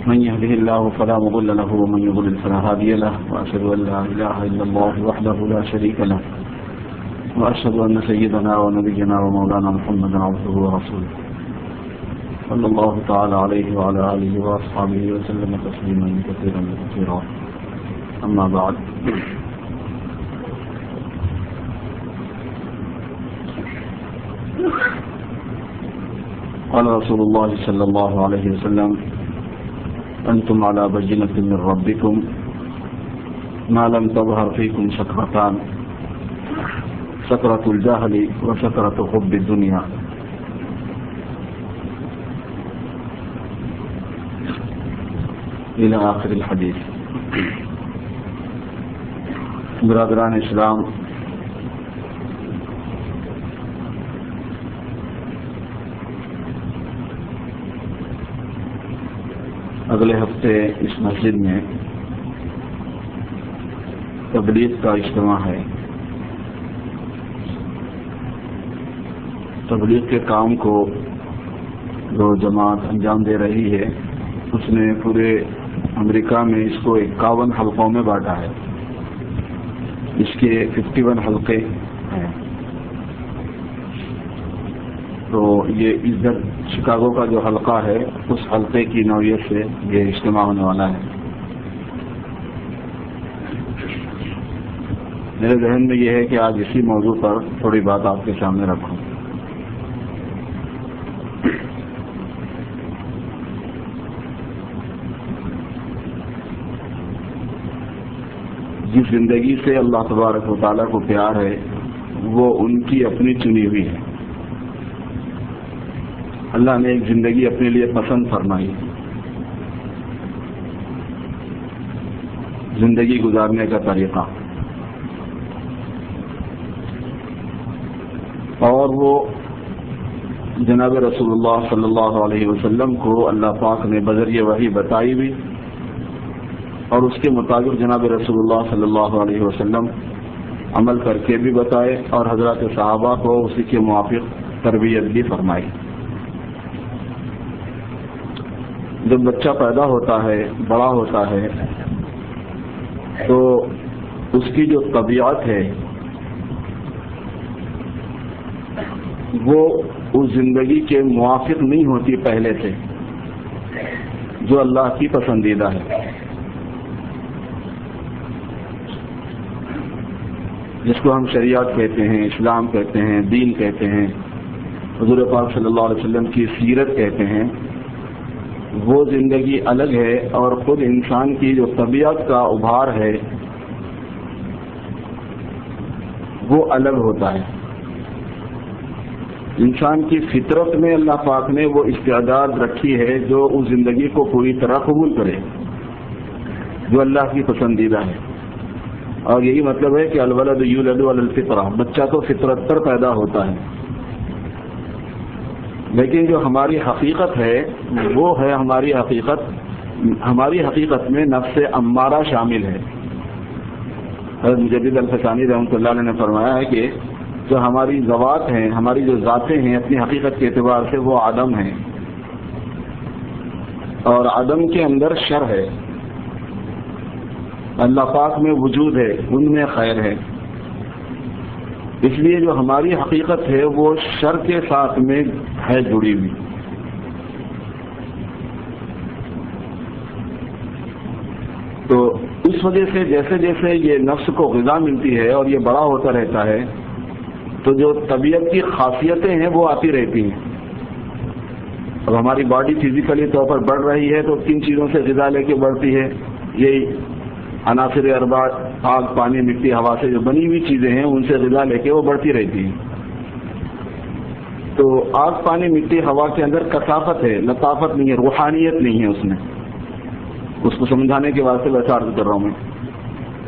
من يهده الله فلا مضل له ومن يضلل فلا هادي له وأشهد أن لا إله إلا الله وحده لا شريك له وأشهد أن سيدنا ونبينا ومولانا محمدا عبده ورسوله صلى الله تعالى عليه وعلى آله وأصحابه وسلم تسليما كثيرا كثيرا. أما بعد، قال رسول الله صلى الله عليه وسلم: أنتم على بينة من ربكم ما لم تظهر فيكم سكرتان، سكرة الجهل وسكرة حب الدنيا. إلى آخر الحديث. برادران اسلام، اگلے ہفتے اس مسجد میں تبلیغ کا اجتماع ہے. تبلیغ کے کام کو جو جماعت انجام دے رہی ہے اس نے پورے امریکہ میں اس کو 51 حلقوں میں بانٹا ہے. اس کے 51 حلقے ہیں. تو یہ ادھر شکاگو کا جو حلقہ ہے اس حلقے کی نوعیت سے یہ اجتماع ہونے والا ہے. میرے ذہن میں یہ ہے کہ آج اسی موضوع پر تھوڑی بات آپ کے سامنے رکھوں. جس زندگی سے اللہ تبارک و تعالیٰ کو پیار ہے وہ ان کی اپنی چنی ہوئی ہے. اللہ نے ایک زندگی اپنے لیے پسند فرمائی، زندگی گزارنے کا طریقہ، اور وہ جناب رسول اللہ صلی اللہ علیہ وسلم کو اللہ پاک نے بذریعہ وحی بتائی بھی، اور اس کے مطابق جناب رسول اللہ صلی اللہ علیہ وسلم عمل کر کے بھی بتائے اور حضرات صحابہ کو اسی کے موافق تربیت بھی فرمائی. جب بچہ پیدا ہوتا ہے، بڑا ہوتا ہے، تو اس کی جو طبیعت ہے وہ اس زندگی کے موافق نہیں ہوتی پہلے سے جو اللہ کی پسندیدہ ہے. جس کو ہم شریعت کہتے ہیں، اسلام کہتے ہیں، دین کہتے ہیں، حضور پاک صلی اللہ علیہ وسلم کی سیرت کہتے ہیں، وہ زندگی الگ ہے. اور خود انسان کی جو طبیعت کا ابھار ہے وہ الگ ہوتا ہے. انسان کی فطرت میں اللہ پاک نے وہ استعداد رکھی ہے جو اس زندگی کو پوری طرح قبول کرے، جو اللہ کی پسندیدہ ہے. اور یہی مطلب ہے کہ الولد یولد علی الفطرہ، بچہ تو فطرت پر پیدا ہوتا ہے. لیکن جو ہماری حقیقت ہے وہ ہے ہماری حقیقت میں نفس امارہ شامل ہے. حضرت مجدد الفسانی رحمۃ اللہ علیہ نے فرمایا ہے کہ جو ہماری ذوات ہیں، ہماری جو ذاتیں ہیں اپنی حقیقت کے اعتبار سے وہ عدم ہیں، اور عدم کے اندر شر ہے. اللہ پاک میں وجود ہے، ان میں خیر ہے. اس لیے جو ہماری حقیقت ہے وہ شر کے ساتھ میں ہے جڑی ہوئی. تو اس وجہ سے جیسے جیسے یہ نفس کو غذا ملتی ہے اور یہ بڑا ہوتا رہتا ہے تو جو طبیعت کی خاصیتیں ہیں وہ آتی رہتی ہیں. اب ہماری باڈی فزیکلی طور پر بڑھ رہی ہے تو کن چیزوں سے غذا لے کے بڑھتی ہے؟ یہی عناصر اربع، آگ، پانی، مٹی، ہوا سے جو بنی ہوئی چیزیں ہیں ان سے غذا لے کے وہ بڑھتی رہتی ہیں. تو آگ، پانی، مٹی، ہوا کے اندر کثافت ہے، لطافت نہیں ہے، روحانیت نہیں ہے اس میں. اس کو سمجھانے کے واسطے ویسا عرض کر رہا ہوں میں.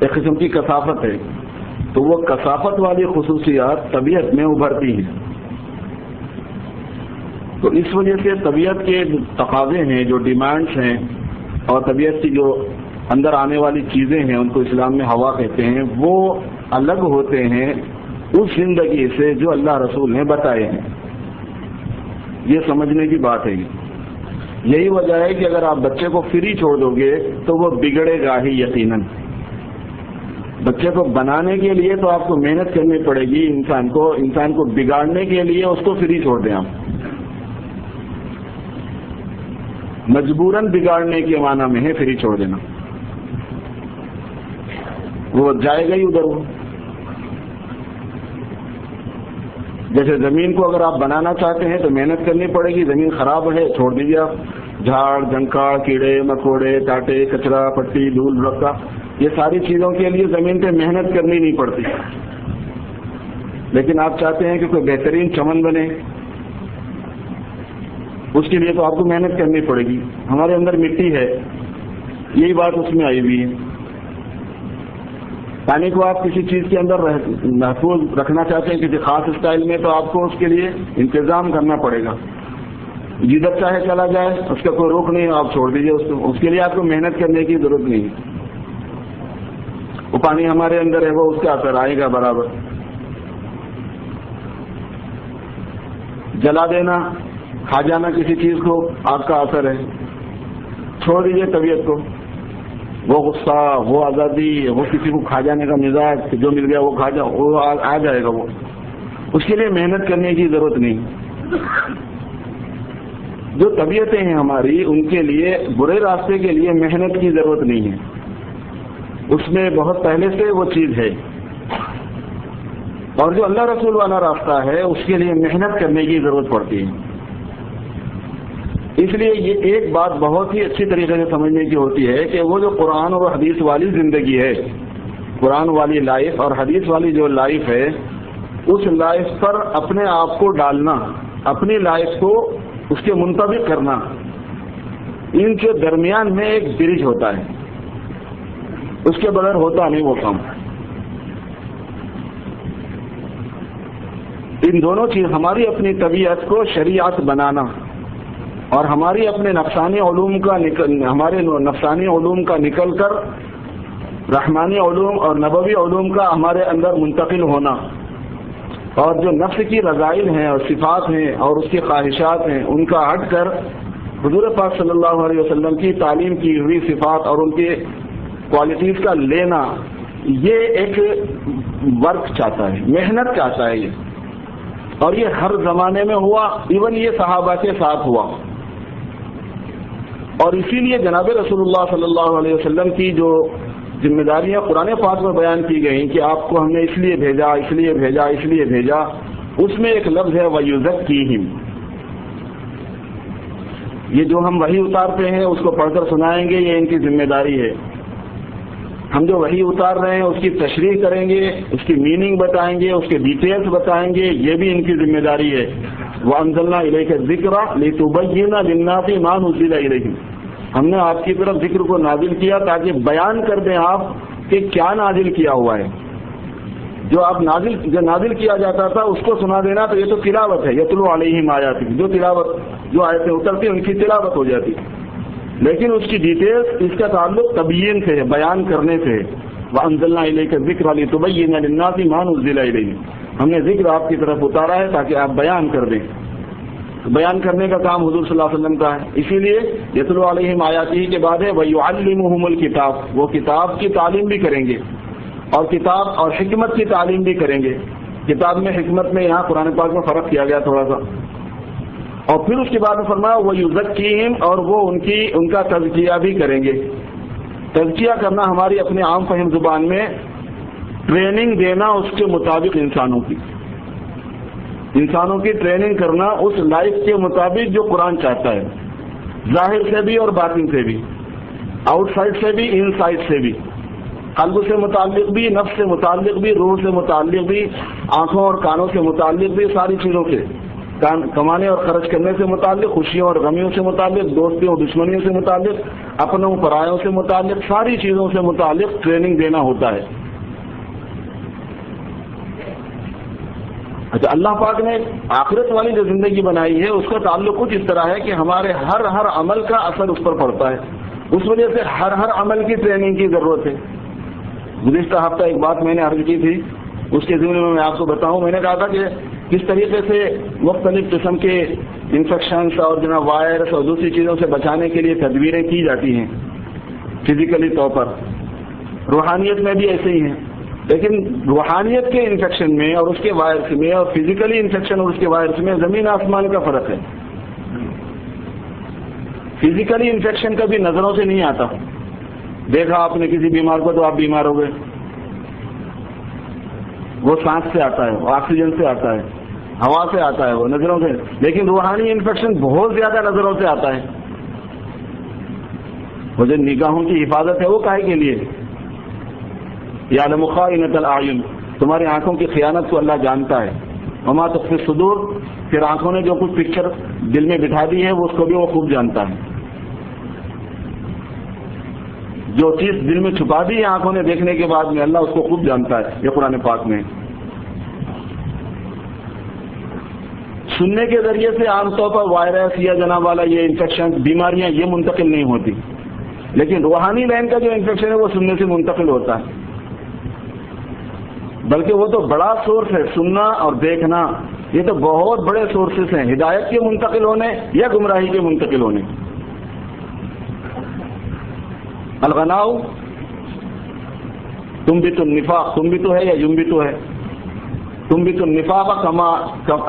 ایک قسم کی کثافت ہے. تو وہ کثافت والی خصوصیات طبیعت میں ابھرتی ہیں. تو اس وجہ سے طبیعت کے تقاضے ہیں، جو ڈیمانڈس ہیں، اور طبیعت کی جو اندر آنے والی چیزیں ہیں ان کو اسلام میں ہوا کہتے ہیں، وہ الگ ہوتے ہیں اس زندگی سے جو اللہ رسول نے بتائے ہیں. یہ سمجھنے کی بات ہے. یہی وجہ ہے کہ اگر آپ بچے کو فری چھوڑ دو گے تو وہ بگڑے گا ہی یقیناً. بچے کو بنانے کے لیے تو آپ کو محنت کرنی پڑے گی. انسان کو بگاڑنے کے لیے اس کو فری چھوڑ دیں آپ. مجبوراً بگاڑنے کے معنی میں ہے فری چھوڑ دینا. وہ جائے گا ہی ادھر. وہ جیسے زمین کو اگر آپ بنانا چاہتے ہیں تو محنت کرنی پڑے گی. زمین خراب ہے چھوڑ دیجیے آپ. جھاڑ جھنکاڑ کیڑے مکوڑے ٹاٹے کچرا پٹی دھول رکھا یہ ساری چیزوں کے لیے زمین پہ محنت کرنی نہیں پڑتی. لیکن آپ چاہتے ہیں کہ کوئی بہترین چمن بنے, اس کے لیے تو آپ کو محنت کرنی پڑے گی. ہمارے اندر مٹی ہے, یہی بات اس میں آئی ہوئی ہے. پانی کو آپ کسی چیز کے اندر محفوظ رکھنا چاہتے ہیں کسی خاص اسٹائل میں تو آپ کو اس کے لیے انتظام کرنا پڑے گا. جدھر چاہے چلا جائے اس کا کوئی روک نہیں, آپ چھوڑ دیجیے اس کے لیے آپ کو محنت کرنے کی ضرورت نہیں. وہ پانی ہمارے اندر ہے, وہ اس کا اثر آئے گا برابر. جلا دینا کھا جانا کسی چیز کو آپ کا اثر ہے. چھوڑ دیجیے طبیعت کو. وہ غصہ وہ آزادی وہ کسی کو کھا جانے کا مزاج جو مل گیا وہ کھا جا وہ آ جائے گا. وہ اس کے لیے محنت کرنے کی ضرورت نہیں. جو طبیعتیں ہیں ہماری ان کے لیے برے راستے کے لیے محنت کی ضرورت نہیں ہے. اس میں بہت پہلے سے وہ چیز ہے. اور جو اللہ رسول والا راستہ ہے اس کے لیے محنت کرنے کی ضرورت پڑتی ہے. اس لیے یہ ایک بات بہت ہی اچھی طریقے سے سمجھنے کی ہوتی ہے کہ وہ جو قرآن اور حدیث والی زندگی ہے, قرآن والی لائف اور حدیث والی جو لائف ہے, اس لائف پر اپنے آپ کو ڈالنا, اپنی لائف کو اس کے منطبق کرنا, ان کے درمیان میں ایک برج ہوتا ہے. اس کے بغیر ہوتا نہیں وہ کام. ان دونوں چیز ہماری اپنی طبیعت کو شریعت بنانا اور ہماری اپنے نفسانی علوم کا نکل کر رحمانی علوم اور نبوی علوم کا ہمارے اندر منتقل ہونا, اور جو نفس کی رذائل ہیں اور صفات ہیں اور اس کی خواہشات ہیں ان کا ہٹ کر حضور پاک صلی اللہ علیہ وسلم کی تعلیم کی ہوئی صفات اور ان کی کوالٹیز کا لینا, یہ ایک ورک چاہتا ہے, محنت چاہتا ہے یہ. اور یہ ہر زمانے میں ہوا, ایون یہ صحابہ کے ساتھ ہوا. اور اسی لیے جناب رسول اللہ صلی اللہ علیہ وسلم کی جو ذمہ داریاں قرآن پاک میں بیان کی گئیں کہ آپ کو ہم نے اس لیے بھیجا اس لیے بھیجا اس لیے بھیجا, اس میں ایک لفظ ہے وَيُزَكِّيهِمْ. یہ جو ہم وحی اتارتے ہیں اس کو پڑھ کر سنائیں گے, یہ ان کی ذمہ داری ہے. ہم جو وحی اتار رہے ہیں اس کی تشریح کریں گے, اس کی میننگ بتائیں گے, اس کے ڈیٹیلز بتائیں گے, یہ بھی ان کی ذمہ داری ہے. وَأَنزَلْنَا إِلَيْكَ الذِّكْرَ لِتُبَيِّنَ لِلنَّاسِ مَا نُزِّلَ إِلَيْهِمْ. ہم نے آپ کی طرف ذکر کو نازل کیا تاکہ بیان کر دیں آپ کہ کیا نازل کیا ہوا ہے. جو نازل کیا جاتا تھا اس کو سنا دینا تو یہ تو تلاوت ہے. یتلو علیہم آیاتہ, جو آیتیں اترتی ان کی تلاوت ہو جاتی. لیکن اس کی ڈیٹیلز اس کا تعلق تبیین سے ہے, بیان کرنے سے ہے. وَأَنزَلْنَا إِلَيْكَ الذِّكْرَ لِتُبَيِّنَ لِلنَّاسِ مَا نُزِّلَ إِلَيْهِمْ. ہم نے ذکر آپ کی طرف اتارا ہے تاکہ آپ بیان کر دیں. بیان کرنے کا کام حضور صلی اللہ علیہ وسلم کا ہے. اسی لیے یتلو علیہم آیاتہ کے بعد ہے وَيُعَلِّمُهُمُ الْكِتَابَ. وہ کتاب کی تعلیم بھی کریں گے اور کتاب اور حکمت کی تعلیم بھی کریں گے. کتاب میں حکمت میں یہاں قرآن پاک میں فرق کیا گیا تھوڑا سا. اور پھر اس کے بعد میں فرمایا وَيُزَكِّيهِمْ, اور وہ ان کا تزکیہ بھی کریں گے. تزکیہ کرنا ہماری اپنے عام فہم زبان میں ٹریننگ دینا اس کے مطابق انسانوں کی ٹریننگ کرنا اس لائف کے مطابق جو قرآن چاہتا ہے, ظاہر سے بھی اور باطن سے بھی, آؤٹ سائڈ سے بھی ان سائڈ سے بھی, قلب سے متعلق بھی, نفس سے متعلق بھی, روح سے متعلق بھی, آنکھوں اور کانوں سے متعلق بھی, ساری چیزوں سے, کمانے اور خرچ کرنے سے متعلق, خوشیوں اور غمیوں سے متعلق, دوستیوں اور دشمنیوں سے متعلق, اپنوں پرایوں سے متعلق, ساری چیزوں سے متعلق ٹریننگ دینا ہوتا ہے. اچھا, اللہ پاک نے آخرت والی جو زندگی بنائی ہے اس کا تعلق کچھ اس طرح ہے کہ ہمارے ہر عمل کا اثر اس پر پڑتا ہے. اس وجہ سے ہر عمل کی ٹریننگ کی ضرورت ہے. گزشتہ ہفتہ ایک بات میں نے عرض کی تھی, اس کے ذمہ میں آپ کو بتاؤں. میں نے کہا تھا کہ کس طریقے سے مختلف قسم کے انفیکشنز اور جناب وائرس اور دوسری چیزوں سے بچانے کے لیے تدبیریں کی جاتی ہیں فزیکلی طور پر، روحانیت میں بھی ایسے ہی ہیں. لیکن روحانیت کے انفیکشن میں اور اس کے وائرس میں اور فزیکلی انفیکشن اور اس کے وائرس میں زمین آسمان کا فرق ہے. فزیکلی انفیکشن کبھی نظروں سے نہیں آتا. دیکھا آپ نے کسی بیمار کو تو آپ بیمار ہو گئے، وہ سانس سے آتا ہے، وہ آکسیجن سے آتا ہے، ہوا سے آتا ہے، وہ نظروں سے. لیکن روحانی انفیکشن بہت زیادہ نظروں سے آتا ہے. وہ جو نگاہوں کی حفاظت ہے وہ کاہے کے لیے؟ یعلم خائنۃ الاعین، تمہاری آنکھوں کی خیانت کو اللہ جانتا ہے. وما تخفی الصدور، پھر آنکھوں نے جو کچھ پکچر دل میں بٹھا دی ہے وہ اس کو بھی وہ خوب جانتا ہے. جو چیز دل میں چھپا دی ہے آنکھوں نے دیکھنے کے بعد میں، اللہ اس کو خوب جانتا ہے. یہ قرآن پاک میں. سننے کے ذریعے سے عام طور پر وائرس یا جناب والا یہ انفیکشن بیماریاں یہ منتقل نہیں ہوتی، لیکن روحانی لائن کا جو انفیکشن ہے وہ سننے سے منتقل ہوتا ہے. بلکہ وہ تو بڑا سورس ہے، سننا اور دیکھنا یہ تو بہت بڑے سورسز ہیں ہدایت کے منتقل ہونے یا گمراہی کے منتقل ہونے. الغناء تنبت النفاق، تنبت ہے یا ينبت ہے؟ تنبت النفاق کما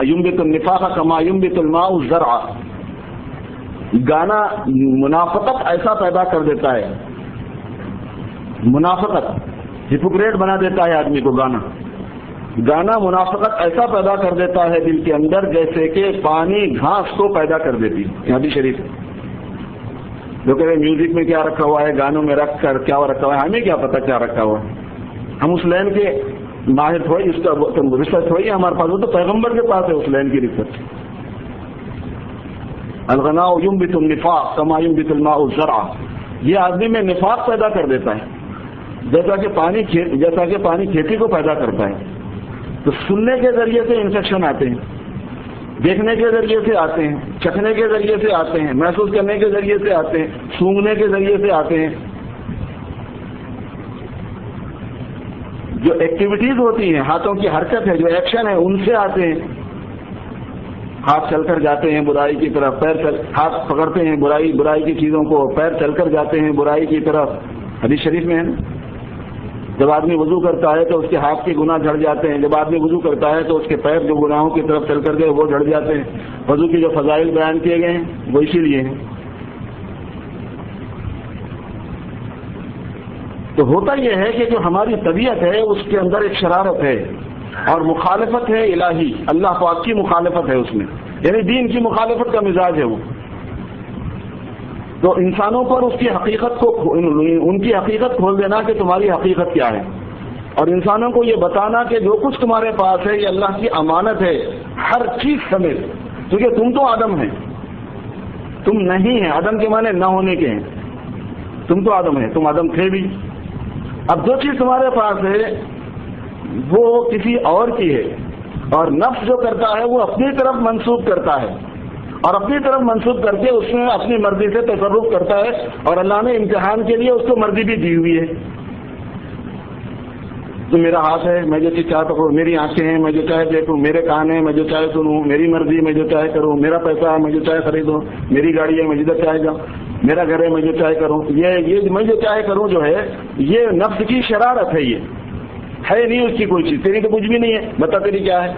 ينبت النفاق کما ينبت الماء الزرع. گانا منافقت ایسا پیدا کر دیتا ہے، منافقت ہپوکریٹ بنا دیتا ہے آدمی کو. گانا منافقت ایسا پیدا کر دیتا ہے دل کے اندر جیسے کہ پانی گھاس کو پیدا کر دیتی. حدیث شریف جو کہ میوزک میں کیا رکھا ہوا ہے، گانوں میں رکھ کر کیا رکھا ہوا ہے، ہمیں کیا پتا کیا رکھا ہوا ہے. ہم اس لائن کے ماہر تھوڑی، اس کا ریسرچ تھوڑی ہے ہمارے پاس، وہ تو پیغمبر کے پاس ہے اس لائن کی ریسرچ. الغناء ينبت النفاق كما ينبت الماء الزرع، یہ آدمی میں نفاق پیدا کر دیتا ہے جیسا کہ پانی کھیتی کو پیدا کرتا ہے. تو سننے کے ذریعے سے انفیکشن آتے ہیں، دیکھنے کے ذریعے سے آتے ہیں، چکھنے کے ذریعے سے آتے ہیں، محسوس کرنے کے ذریعے سے آتے ہیں، سونگھنے کے ذریعے سے آتے ہیں. جو ایکٹیویٹیز ہوتی ہیں، ہاتھوں کی حرکت ہے، جو ایکشن ہے، ان سے آتے ہیں. ہاتھ چل کر جاتے ہیں برائی کی طرف، ہاتھ پکڑتے ہیں برائی کی چیزوں کو، پیر چل کر جاتے ہیں برائی کی طرف. حدیث شریف میں ہے نا، جب آدمی وضو کرتا ہے تو اس کے ہاتھ کے گناہ جھڑ جاتے ہیں، جب آدمی وضو کرتا ہے تو اس کے پیر جو گناہوں کی طرف چل کر گئے وہ جھڑ جاتے ہیں. وضو کی جو فضائل بیان کیے گئے ہیں وہ اسی لیے ہیں. تو ہوتا یہ ہے کہ جو ہماری طبیعت ہے اس کے اندر ایک شرارت ہے اور مخالفت ہے الہی، اللہ پاک کی مخالفت ہے اس میں، یعنی دین کی مخالفت کا مزاج ہے وہ. تو انسانوں پر اس کی حقیقت کو، ان کی حقیقت کھول دینا کہ تمہاری حقیقت کیا ہے، اور انسانوں کو یہ بتانا کہ جو کچھ تمہارے پاس ہے یہ اللہ کی امانت ہے ہر چیز سمیت. کیونکہ تم تو آدم ہیں، تم نہیں ہیں. آدم کے معنی نہ ہونے کے ہیں، تم تو آدم ہیں، تم آدم تھے بھی. اب جو چیز تمہارے پاس ہے وہ کسی اور کی ہے، اور نفس جو کرتا ہے وہ اپنی طرف منسوب کرتا ہے، اور اپنی طرف منسوب کر کے اس میں اپنی مرضی سے تصرف کرتا ہے. اور اللہ نے امتحان کے لیے اس کو مرضی بھی دی ہوئی ہے. تو میرا ہاتھ ہے، میں جو چیز چاہتا ہوں، میری آنکھیں ہیں، میں جو چاہے دیکھوں، میرے کان ہیں، میں جو چاہے سنوں، میری مرضی میں جو چاہے کروں، میرا پیسہ ہے میں جو چاہے خریدوں، میری گاڑی ہے میں جدھر چاہے جاؤں، میرا گھر ہے میں جو چاہے کروں. یہ میں جو چاہے کروں جو ہے یہ نفس کی شرارت ہے. یہ ہے نہیں اس کی کوئی چیز، تیری تو کچھ بھی نہیں ہے. بتا تیری کیا ہے؟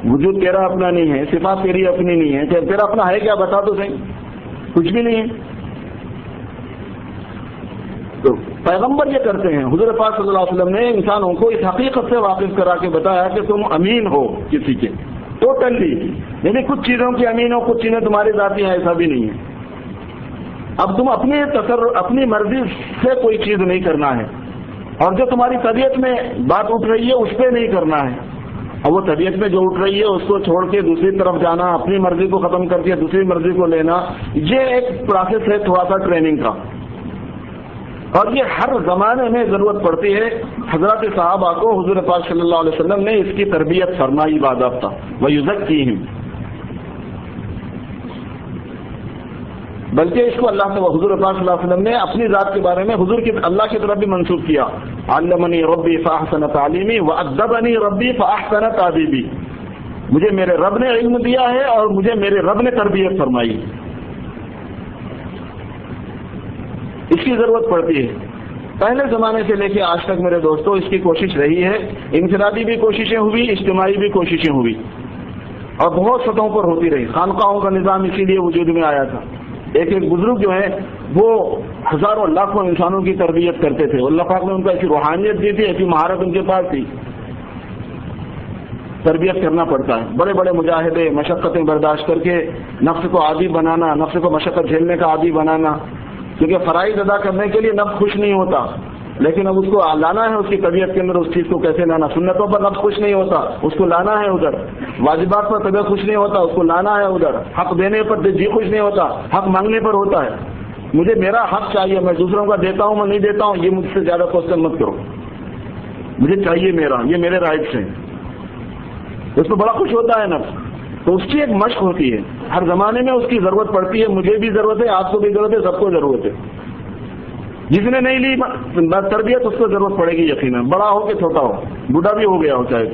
وجود تیرا اپنا نہیں ہے، صفات تیری اپنی نہیں ہے. تیرا اپنا ہے کیا؟ بتا تو صحیح. کچھ بھی نہیں ہے. تو پیغمبر یہ کرتے ہیں، حضور پاک صلی اللہ علیہ وسلم نے انسانوں کو اس حقیقت سے واقف کرا کے بتایا کہ تم امین ہو کسی کے ٹوٹلی. یعنی کچھ چیزوں کی امین ہو، کچھ چیزیں تمہاری ذاتی ہیں، ایسا بھی نہیں ہے. اب تم اپنی مرضی سے کوئی چیز نہیں کرنا ہے، اور جو تمہاری طبیعت میں بات اٹھ رہی ہے اس پہ نہیں کرنا ہے. اور وہ طبیعت میں جو اٹھ رہی ہے اس کو چھوڑ کے دوسری طرف جانا، اپنی مرضی کو ختم کر کے دوسری مرضی کو لینا، یہ ایک پروسیس ہے تھوڑا سا ٹریننگ کا. اور یہ ہر زمانے میں ضرورت پڑتی ہے. حضرات صحابہ کو حضور پاک صلی اللہ علیہ وسلم نے اس کی تربیت فرمائی باضابطہ. وَيُزَكِّيهِمْ، بلکہ اس کو اللہ سے حضور پاک صلی اللہ علیہ وسلم نے اپنی ذات کے بارے میں حضور کی اللہ کی طرف بھی منسوخ کیا. علمنی ربی فاحسن تعلیمی وادبنی ربی فاحسن تادیبی. مجھے میرے رب نے علم دیا ہے اور مجھے میرے رب نے تربیت فرمائی. اس کی ضرورت پڑتی ہے. پہلے زمانے سے لے کے آج تک میرے دوستوں اس کی کوشش رہی ہے. انفرادی بھی کوششیں ہوئی, اجتماعی بھی کوششیں ہوئی, اور بہت سطحوں پر ہوتی رہی. خانقاہوں کا نظام اسی لیے وجود میں آیا تھا. ایک ایک بزرگ جو ہیں وہ ہزاروں لاکھوں انسانوں کی تربیت کرتے تھے. اللہ پاک نے ان کو ایسی روحانیت دی تھی, ایسی مہارت ان کے پاس تھی. تربیت کرنا پڑتا ہے. بڑے بڑے مجاہدے, مشقتیں برداشت کر کے نفس کو عادی بنانا, نفس کو مشقت جھیلنے کا عادی بنانا. کیونکہ فرائض ادا کرنے کے لیے نفس خوش نہیں ہوتا, لیکن اب اس کو لانا ہے اس کی طبیعت کے اندر. اس چیز کو کیسے لانا؟ سنتوں پر نفس خوش نہیں ہوتا, اس کو لانا ہے ادھر. واجبات پر طبیعت خوش نہیں ہوتا, اس کو لانا ہے ادھر. حق دینے پر جی خوش نہیں ہوتا, حق مانگنے پر ہوتا ہے. مجھے میرا حق چاہیے, میں دوسروں کا دیتا ہوں, میں نہیں دیتا ہوں, یہ مجھ سے زیادہ کوشچن مت کرو. مجھے چاہیے میرا, یہ میرے رائٹس ہیں. اس کو بڑا خوش ہوتا ہے نفس. تو اس کی ایک مشق ہوتی ہے. ہر زمانے میں اس کی ضرورت پڑتی ہے. مجھے بھی ضرورت ہے, آپ کو بھی ضرورت ہے, سب کو ضرورت ہے. جس نے نہیں لی تربیت اس کو ضرورت پڑے گی یقیناً, بڑا ہو کہ چھوٹا ہو, بوڑھا بھی ہو گیا ہو چاہے,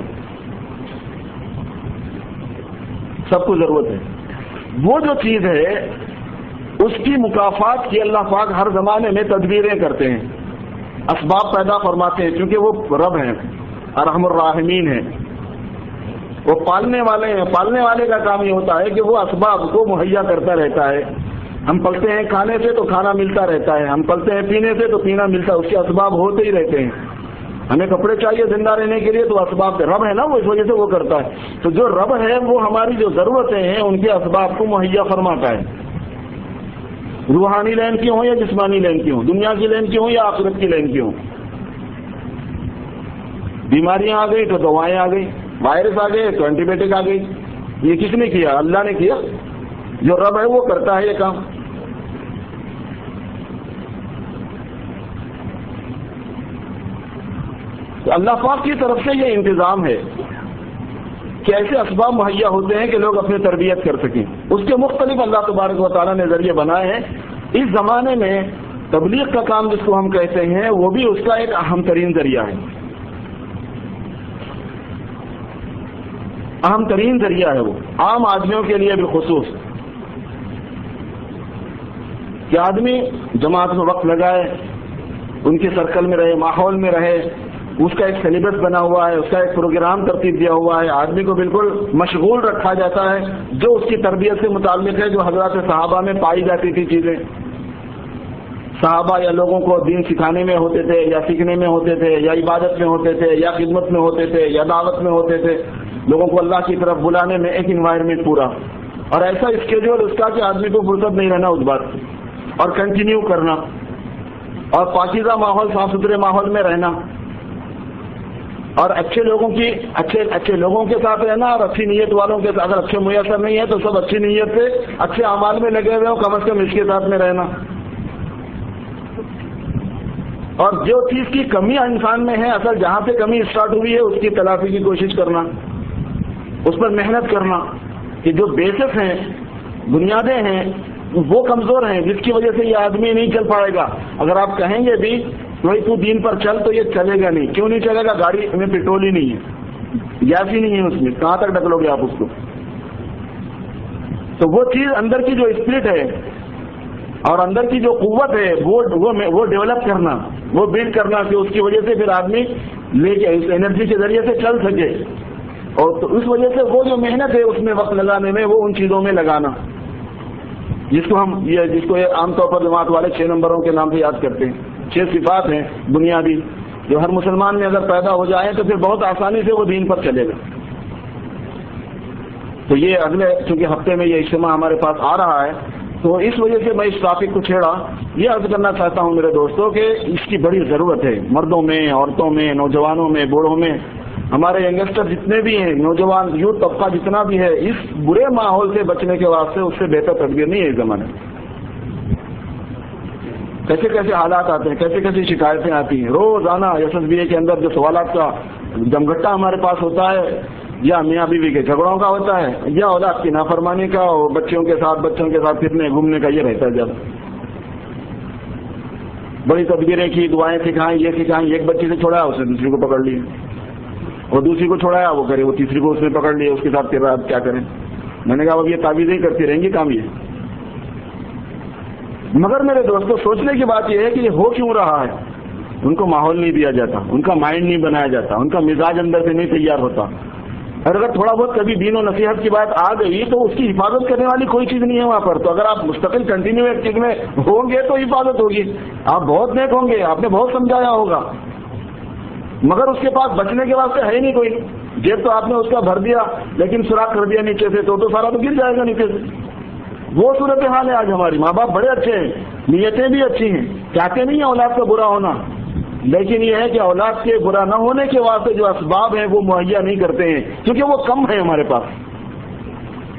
سب کو ضرورت ہے. وہ جو چیز ہے اس کی مکافات کی اللہ پاک ہر زمانے میں تدبیریں کرتے ہیں, اسباب پیدا فرماتے ہیں. کیونکہ وہ رب ہیں, ارحم الراحمین ہیں, وہ پالنے والے ہیں. پالنے والے کا کام یہ ہوتا ہے کہ وہ اسباب کو مہیا کرتا رہتا ہے. ہم پلتے ہیں کھانے سے تو کھانا ملتا رہتا ہے, ہم پلتے ہیں پینے سے تو پینا ملتا ہے. اس کے اسباب ہوتے ہی رہتے ہیں. ہمیں کپڑے چاہیے زندہ رہنے کے لیے تو اسباب رب ہے نا, وہ اس وجہ سے وہ کرتا ہے. تو جو رب ہے وہ ہماری جو ضرورتیں ہیں ان کے اسباب کو مہیا فرماتا ہے. روحانی لین کی ہوں یا جسمانی لین کی ہوں, دنیا کی لین کی ہوں یا آخرت کی لین کی ہوں. بیماریاں آ گئی تو دوائیں آ گئی, وائرس آ گئے تو اینٹی بائیوٹک آ گئی. یہ کس نے کیا؟ اللہ نے کیا. جو رب ہے وہ کرتا ہے یہ کام. تو اللہ پاک کی طرف سے یہ انتظام ہے کہ ایسے اسباب مہیا ہوتے ہیں کہ لوگ اپنی تربیت کر سکیں. اس کے مختلف اللہ تبارک و تعالیٰ نے ذریعے بنائے ہیں. اس زمانے میں تبلیغ کا کام جس کو ہم کہتے ہیں وہ بھی اس کا ایک اہم ترین ذریعہ ہے. اہم ترین ذریعہ ہے وہ عام آدمیوں کے لیے بالخصوص, کہ آدمی جماعت میں وقت لگائے, ان کے سرکل میں رہے, ماحول میں رہے. اس کا ایک سلیبس بنا ہوا ہے, اس کا ایک پروگرام ترتیب دیا ہوا ہے. آدمی کو بالکل مشغول رکھا جاتا ہے جو اس کی تربیت سے متعلق ہے, جو حضرات صحابہ میں پائی جاتی تھی چیزیں. صحابہ یا لوگوں کو دین سکھانے میں ہوتے تھے, یا سیکھنے میں ہوتے تھے, یا عبادت میں ہوتے تھے, یا خدمت میں ہوتے تھے, یا دعوت میں ہوتے تھے. لوگوں کو اللہ کی طرف بلانے میں ایک انوائرمنٹ پورا, اور ایسا اسکیڈول اس کا کہ آدمی کو فرصت نہیں رہنا اس بات سے, اور کنٹینیو کرنا, اور پاکیزہ ماحول, صاف ستھرے ماحول میں رہنا, اور اچھے لوگوں کی اچھے لوگوں کے ساتھ رہنا, اور اچھی نیت والوں کے ساتھ. اگر اچھے میسر نہیں ہے تو سب اچھی نیت سے اچھے اعمال میں لگے ہوئے ہوں, کم از کم اس کے ساتھ میں رہنا. اور جو چیز کی کمی انسان میں ہے, اصل جہاں سے کمی اسٹارٹ ہوئی ہے اس کی تلافی کی کوشش کرنا, اس پر محنت کرنا. کہ جو بیسس ہیں, بنیادیں ہیں, وہ کمزور ہیں, جس کی وجہ سے یہ آدمی نہیں چل پائے گا. اگر آپ کہیں گے بھی بھائی تو دین پر چل, تو یہ چلے گا نہیں. کیوں نہیں چلے گا؟ گاڑی میں پیٹرول ہی نہیں ہے, گیس ہی نہیں ہے اس میں, کہاں تک ڈھکلو گے آپ اس کو؟ تو وہ چیز اندر کی جو اسپرٹ ہے اور اندر کی جو قوت ہے وہ ڈیولپ کرنا, وہ بلڈ کرنا, کہ اس کی وجہ سے پھر آدمی لے کے اس انرجی کے ذریعے سے چل سکے. اور تو اس وجہ سے وہ جو محنت ہے اس میں وقت لگانے میں, وہ ان چیزوں میں لگانا جس کو عام طور پر جماعت والے 6 نمبروں کے نام سے یاد کرتے ہیں. 6 صفات ہیں بنیادی, جو ہر مسلمان میں اگر پیدا ہو جائیں تو پھر بہت آسانی سے وہ دین پر چلے گا. تو یہ اگلے چونکہ ہفتے میں یہ اجتماع ہمارے پاس آ رہا ہے, تو اس وجہ سے میں اس ٹاپک کو چھیڑا. یہ عرض کرنا چاہتا ہوں میرے دوستوں کہ اس کی بڑی ضرورت ہے, مردوں میں, عورتوں میں, نوجوانوں میں, بوڑھوں میں. ہمارے ینگسٹر جتنے بھی ہیں, نوجوان یوتھ طبقہ جتنا بھی ہے, اس برے ماحول سے بچنے کے واسطے اس سے بہتر تدبیر نہیں ہے اس زمانے میں. کیسے کیسے حالات آتے ہیں, کیسے کیسی شکایتیں آتی ہیں روزانہ. SSBA کے اندر جو سوالات کا جمگٹا ہمارے پاس ہوتا ہے, یا میاں بیوی کے جھگڑوں کا ہوتا ہے, یا اولاد کی نافرمانی کا, اور بچوں کے ساتھ پھرنے گھومنے کا, یہ رہتا ہے زیادہ. بڑی تدبیریں کی, دعائیں سکھائیں, یہ سکھائیں, ایک بچی سے چھوڑا اسے دوسری کو پکڑ لیا, اور دوسری کو چھوڑایا وہ کرے، وہ تیسری کو اس نے پکڑ لیا، اس کے ساتھ پھر رہا، کیا کریں؟ میں نے کہا اب یہ تعویذیں کرتی رہیں گی کام یہ. مگر میرے دوستوں سوچنے کی بات یہ ہے کہ یہ ہو کیوں رہا ہے. ان کو ماحول نہیں دیا جاتا، ان کا مائنڈ نہیں بنایا جاتا، ان کا مزاج اندر سے نہیں تیار ہوتا. اور اگر تھوڑا بہت کبھی دین و نصیحت کی بات آ گئی تو اس کی حفاظت کرنے والی کوئی چیز نہیں ہے وہاں پر. تو اگر آپ مستقل کنٹینیو ایک چیز میں ہوں گے تو حفاظت ہوگی. آپ بہت نیک ہوں گے، آپ نے بہت سمجھایا ہوگا، مگر اس کے پاس بچنے کے واسطے ہے ہی نہیں کوئی. جیب تو آپ نے اس کا بھر دیا لیکن سوراخ کر دیا نیچے سے، تو سارا تو گر جائے گا نیچے سے. وہ صورتحال ہے آج ہماری. ماں باپ بڑے اچھے ہیں، نیتیں بھی اچھی ہیں، چاہتے نہیں ہیں اولاد کا برا ہونا، لیکن یہ ہے کہ اولاد کے برا نہ ہونے کے واسطے جو اسباب ہیں وہ مہیا نہیں کرتے ہیں، کیونکہ وہ کم ہیں ہمارے پاس،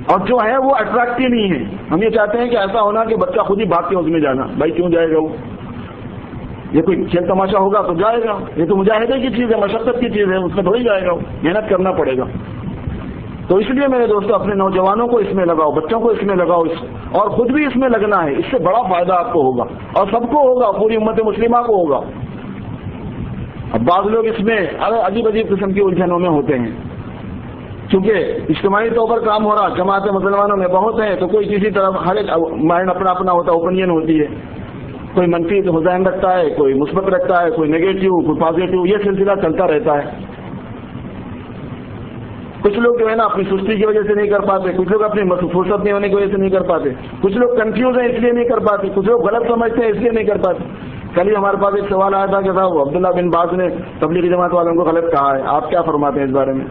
اور جو ہے وہ اٹریکٹیو نہیں ہے. ہم یہ چاہتے ہیں کہ ایسا ہونا کہ بچہ خود ہی بھاگ کے اس میں جانا. بھائی کیوں جائے گا وہ؟ یہ کوئی کھیل تماشا ہوگا تو جائے گا. یہ تو مجاہدے کی چیز ہے، مشقت کی چیز ہے، اس میں تھوڑی جائے گا، محنت کرنا پڑے گا. تو اس لیے میرے دوستوں اپنے نوجوانوں کو اس میں لگاؤ، بچوں کو اس میں لگاؤ، اور خود بھی اس میں لگنا ہے. اس سے بڑا فائدہ آپ کو ہوگا اور سب کو ہوگا، پوری امت مسلمہ کو ہوگا. اب بعض لوگ اس میں عجیب عجیب قسم کی الجھنوں میں ہوتے ہیں، کیونکہ اجتماعی طور پر کام ہو رہا، جماعت مسلمانوں میں بہت ہیں، تو کوئی کسی طرف ہر ایک مائنڈ اپنا اپنا ہوتا ہے، اوپینین ہوتی ہے. کوئی منفی ذہن رکھتا ہے، کوئی مثبت رکھتا ہے، کوئی نیگیٹو، کوئی پازیٹو، یہ سلسلہ چلتا رہتا ہے. کچھ لوگ جو ہے نا اپنی سستی کی وجہ سے نہیں کر پاتے، کچھ لوگ اپنی فرصت نہیں ہونے کی وجہ سے نہیں کر پاتے، کچھ لوگ کنفیوز ہیں اس لیے نہیں کر پاتے، کچھ لوگ غلط سمجھتے ہیں اس لیے نہیں کر پاتے. کل ہی ہمارے پاس ایک سوال آیا تھا کہ صاحب عبداللہ بن باز نے تبلیغی جماعت والوں کو غلط کہا ہے، آپ کیا فرماتے ہیں اس بارے میں؟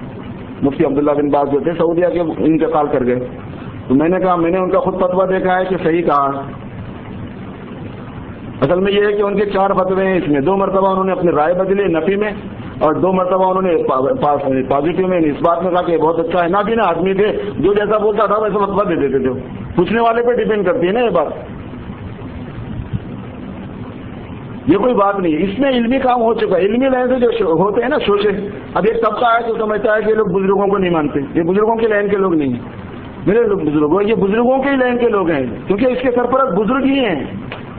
مفتی عبداللہ بن باز جو تھے سعودیہ کے انتقال کر گئے. تو میں نے کہا میں نے ان کا خود فتویٰ دیکھا ہے کہ صحیح کہا ہے. اصل میں یہ ہے کہ ان کے 4 فتوے ہیں، اس میں 2 مرتبہ انہوں نے اپنی رائے بدلی نفی میں، اور 2 مرتبہ انہوں نے پازیٹیو میں اس بات میں کہا کہ بہت اچھا ہے. نابینا آدمی تھے، جو جیسا بولتا تھا ویسا فتویٰ دے دیتے تھے. پوچھنے والے پہ ڈیپینڈ کرتی ہے نا یہ بات، یہ کوئی بات نہیں. اس میں علمی کام ہو چکا ہے. علمی لائن سے جو ہوتے ہیں نا شوشے، اب ایک طبقہ ہے جو سمجھتا ہے کہ یہ لوگ بزرگوں کو نہیں مانتے، یہ بزرگوں کی لائن کے لوگ نہیں ہیں. میرے لوگ بزرگوں، یہ بزرگوں کی لائن کے لوگ ہیں، کیونکہ اس کے سرپرست بزرگ ہی ہیں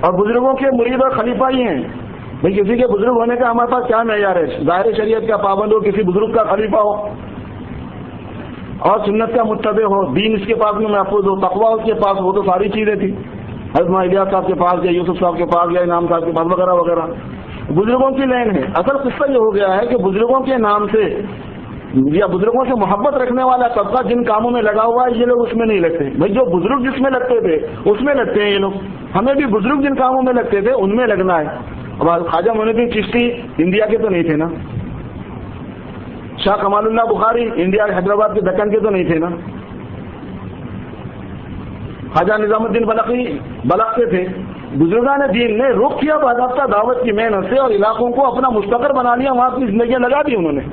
اور بزرگوں کے مرید اور خلیفہ ہی ہیں. بھائی کسی کے بزرگ ہونے کا ہمارے پاس کیا معیار ہے؟ ظاہر شریعت کا پابند ہو، کسی بزرگ کا خلیفہ ہو، اور سنت کا متبع ہو، دین اس کے پاس میں محفوظ ہو، تقویٰ اس کے پاس ہو. تو ساری چیزیں تھی. حضرت الیاس صاحب کے پاس یا یوسف صاحب کے پاس یا انعام صاحب کے پاس وغیرہ وغیرہ بزرگوں کی لائن ہے. اصل قصہ یہ ہو گیا ہے کہ بزرگوں کے نام سے یا بزرگوں سے محبت رکھنے والا طبقہ جن کاموں میں لگا ہوا ہے یہ لوگ اس میں نہیں لگتے. بھائی جو بزرگ جس میں لگتے تھے اس میں لگتے ہیں یہ لوگ. ہمیں بھی بزرگ جن کاموں میں لگتے تھے ان میں لگنا ہے. اب خواجہ معین الدین چشتی انڈیا کے تو نہیں تھے نا، شاہ کمال اللہ بخاری انڈیا حیدرآباد کے دکن کے تو نہیں تھے نا، خواجہ نظام الدین بلخ کے تھے. بزرگان دین نے رخ کیا باضابطہ دعوت کی محنت سے اور علاقوں کو اپنا مستقر بنا لیا، وہاں اپنی زندگیاں لگا دی انہوں نے.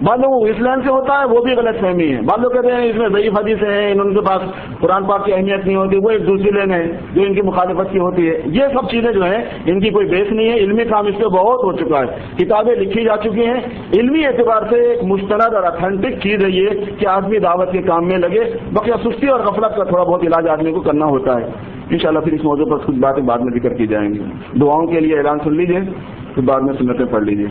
بعض لوگ اس لائن سے ہوتا ہے وہ بھی غلط فہمی ہے. بعض لوگ کہتے ہیں اس میں ضعیف حدیث ہیں، ان کے پاس قرآن پاک کی اہمیت نہیں ہوتی، وہ ایک دوسری لائن ہے جو ان کی مخالفت کی ہوتی ہے. یہ سب چیزیں جو ہیں ان کی کوئی بیس نہیں ہے. علمی کام اس پہ بہت ہو چکا ہے، کتابیں لکھی جا چکی ہیں. علمی اعتبار سے ایک مستند اور اتھینٹک چیز ہے یہ کہ آدمی دعوت کے کام میں لگے. بقیہ سستی اور غفلت کا تھوڑا بہت علاج آدمی کو کرنا ہوتا ہے. انشاءاللہ پھر اس موضوع پر کچھ باتیں بعد میں ذکر کی جائیں گی. دعاؤں کے لیے اعلان سن لیجیے، پھر بعد میں سنتیں پڑھ لیجیے.